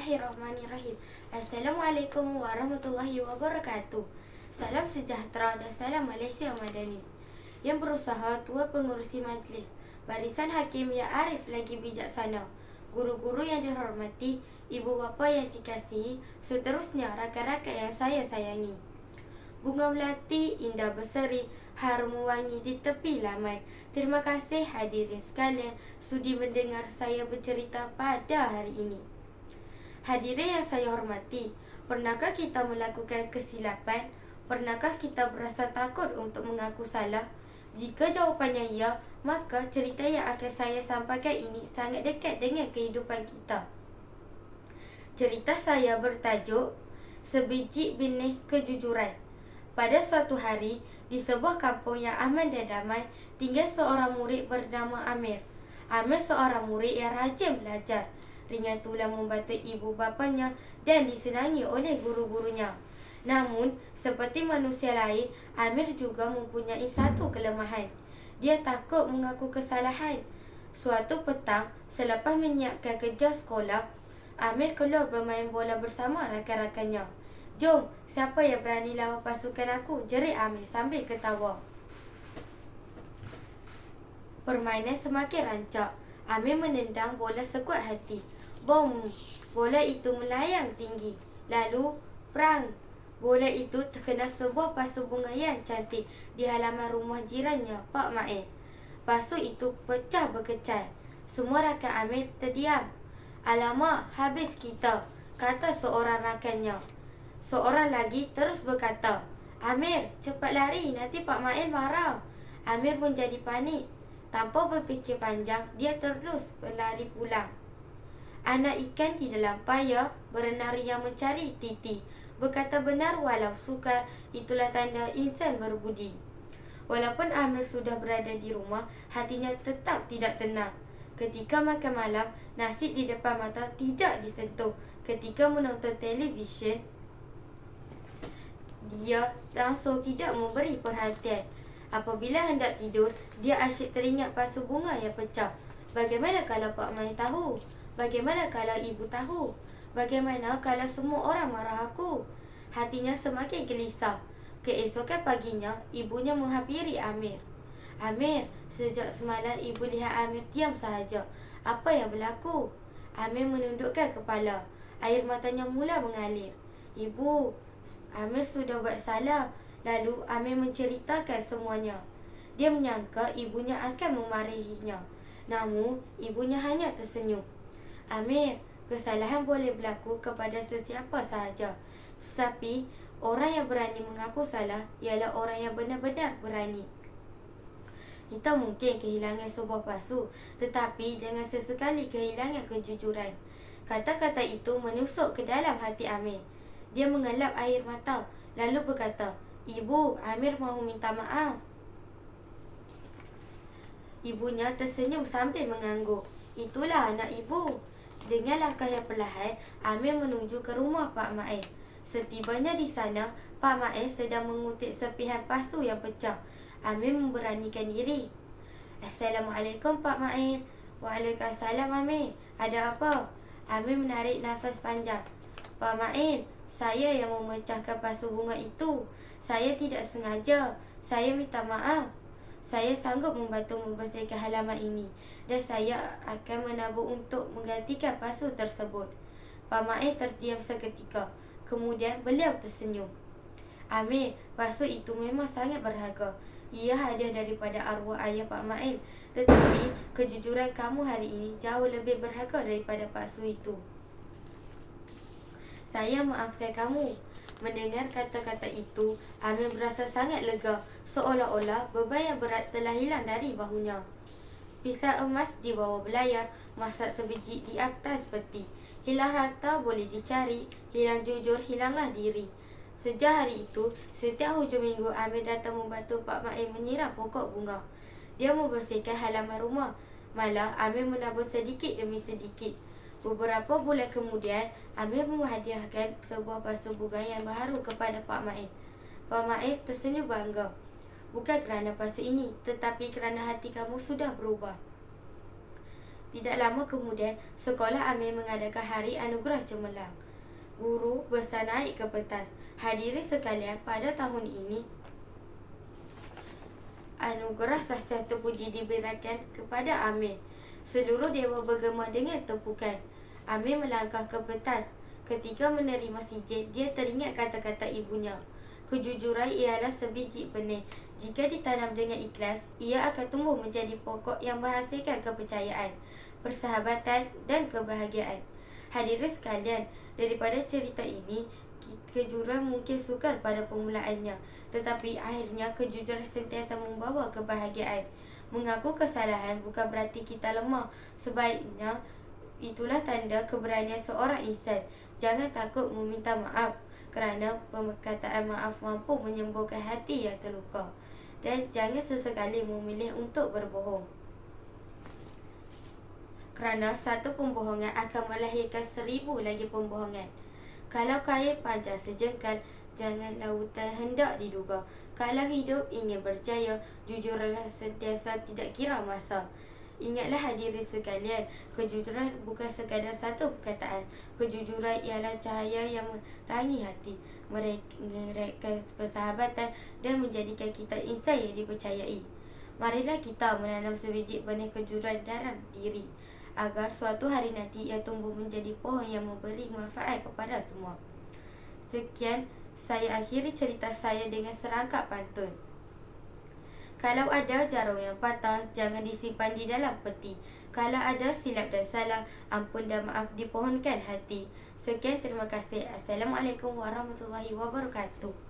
Bismillahirrahmanirrahim. Assalamualaikum warahmatullahi wabarakatuh. Salam sejahtera dan salam Malaysia Madani. Yang berusaha Tuan Pengerusi Majlis, Barisan Hakim yang arif lagi bijaksana, guru-guru yang dihormati, ibu bapa yang dikasihi, seterusnya rakan-rakan yang saya sayangi. Bunga melati, indah berseri, harum wangi di tepi laman. Terima kasih hadirin sekalian sudi mendengar saya bercerita pada hari ini. Hadirin yang saya hormati, pernahkah kita melakukan kesilapan? Pernahkah kita berasa takut untuk mengaku salah? Jika jawapannya ya, maka cerita yang akan saya sampaikan ini sangat dekat dengan kehidupan kita. Cerita saya bertajuk Sebiji Benih Kejujuran. Pada suatu hari, di sebuah kampung yang aman dan damai, tinggal seorang murid bernama Amir. Amir seorang murid yang rajin belajar, ringan tulang membantu ibu bapanya dan disenangi oleh guru-gurunya. Namun, seperti manusia lain, Amir juga mempunyai satu kelemahan. Dia takut mengaku kesalahan. Suatu petang, selepas menyiapkan kerja sekolah, Amir keluar bermain bola bersama rakan-rakannya. "Jom, siapa yang berani lawan pasukan aku?" jerit Amir sambil ketawa. Permainan semakin rancak. Amir menendang bola sekuat hati. Bom! Bola itu melayang tinggi. Lalu, perang! Bola itu terkena sebuah pasu bunga yang cantik di halaman rumah jirannya, Pak Mail. Pasu itu pecah berkecai. Semua rakan Amir terdiam. "Alamak, habis kita," kata seorang rakannya. Seorang lagi terus berkata, "Amir, cepat lari, nanti Pak Mail marah." Amir pun jadi panik. Tanpa berfikir panjang, dia terus berlari pulang. Anak ikan di dalam payah berenang riang mencari titi. Berkata benar walau sukar, itulah tanda insan berbudi. Walaupun Amir sudah berada di rumah, hatinya tetap tidak tenang. Ketika makan malam, nasi di depan mata tidak disentuh. Ketika menonton televisyen, dia langsung tidak memberi perhatian. Apabila hendak tidur, dia asyik teringat pasu bunga yang pecah. Bagaimana kalau Pak Mai tahu? Bagaimana kalau ibu tahu? Bagaimana kalau semua orang marah aku? Hatinya semakin gelisah. Keesokan paginya, ibunya menghampiri Amir. "Amir, sejak semalam ibu lihat Amir diam sahaja. Apa yang berlaku?" Amir menundukkan kepala. Air matanya mula mengalir. "Ibu, Amir sudah buat salah." Lalu Amir menceritakan semuanya. Dia menyangka ibunya akan memarahinya. Namun, ibunya hanya tersenyum. "Amir, kesalahan boleh berlaku kepada sesiapa sahaja. Tetapi, orang yang berani mengaku salah ialah orang yang benar-benar berani. Kita mungkin kehilangan sebuah pasu, tetapi jangan sesekali kehilangan kejujuran." Kata-kata itu menusuk ke dalam hati Amir. Dia mengelap air mata, lalu berkata, "Ibu, Amir mahu minta maaf." Ibunya tersenyum sambil mengangguk. "Itulah anak ibu." Dengan langkah yang perlahan, Amir menuju ke rumah Pak Mail. Setibanya di sana, Pak Mail sedang mengutip serpihan pasu yang pecah. Amir memberanikan diri. "Assalamualaikum Pak Mail." "Waalaikumsalam Amir. Ada apa?" Amir menarik nafas panjang. "Pak Mail, saya yang memecahkan pasu bunga itu. Saya tidak sengaja. Saya minta maaf. Saya sanggup membantu membersihkan halaman ini dan saya akan menabur untuk menggantikan pasu tersebut." Pak Mail terdiam seketika. Kemudian beliau tersenyum. "Amir, pasu itu memang sangat berharga. Ia hadiah daripada arwah ayah Pak Mail. Tetapi kejujuran kamu hari ini jauh lebih berharga daripada pasu itu. Saya maafkan kamu." Mendengar kata-kata itu, Amir berasa sangat lega, seolah-olah beban yang berat telah hilang dari bahunya. Pisau emas di bawah belayar, masak sebiji di atas peti. Hilang harta boleh dicari, hilang jujur hilanglah diri. Sejak hari itu, setiap hujung minggu Amir datang membantu Pak Mail menyiram pokok bunga. Dia membersihkan halaman rumah. Malah Amir menabur sedikit demi sedikit. Beberapa bulan kemudian, Amir menghadiahkan sebuah pasu bunga yang baru kepada Pak Mail. Pak Mail tersenyum bangga. "Bukan kerana pasu ini, tetapi kerana hati kamu sudah berubah." Tidak lama kemudian, sekolah Amir mengadakan Hari Anugerah Cemerlang. Guru besar naik ke pentas. Hadirin sekalian, pada tahun ini, anugerah sahsia terpuji diberikan kepada Amir. Seluruh dewa bergema dengan tepukan. Amir melangkah ke pentas. Ketika menerima sijil, dia teringat kata-kata ibunya. Kejujuran ialah sebiji benih. Jika ditanam dengan ikhlas, ia akan tumbuh menjadi pokok yang menghasilkan kepercayaan, persahabatan dan kebahagiaan. Hadirin sekalian, daripada cerita ini, kejujuran mungkin sukar pada permulaannya, tetapi akhirnya kejujuran sentiasa membawa kebahagiaan. Mengaku kesalahan bukan berarti kita lemah. Sebaiknya, itulah tanda keberanian seorang insan. Jangan takut meminta maaf, kerana perkataan maaf mampu menyembuhkan hati yang terluka. Dan jangan sesekali memilih untuk berbohong, kerana satu pembohongan akan melahirkan 1000 lagi pembohongan. Kalau kain panjang sejengkal, jangan lautan hendak diduga. Kalau hidup ingin berjaya, jujurlah sentiasa tidak kira masa. Ingatlah hadirin sekalian, kejujuran bukan sekadar satu perkataan. Kejujuran ialah cahaya yang menerangi hati, mereratkan persahabatan dan menjadikan kita insan yang dipercayai. Marilah kita menanam sebiji benih kejujuran dalam diri, agar suatu hari nanti ia tumbuh menjadi pohon yang memberi manfaat kepada semua. Sekian, saya akhiri cerita saya dengan serangkap pantun. Kalau ada jarum yang patah, jangan disimpan di dalam peti. Kalau ada silap dan salah, ampun dan maaf dipohonkan hati. Sekian, terima kasih. Assalamualaikum warahmatullahi wabarakatuh.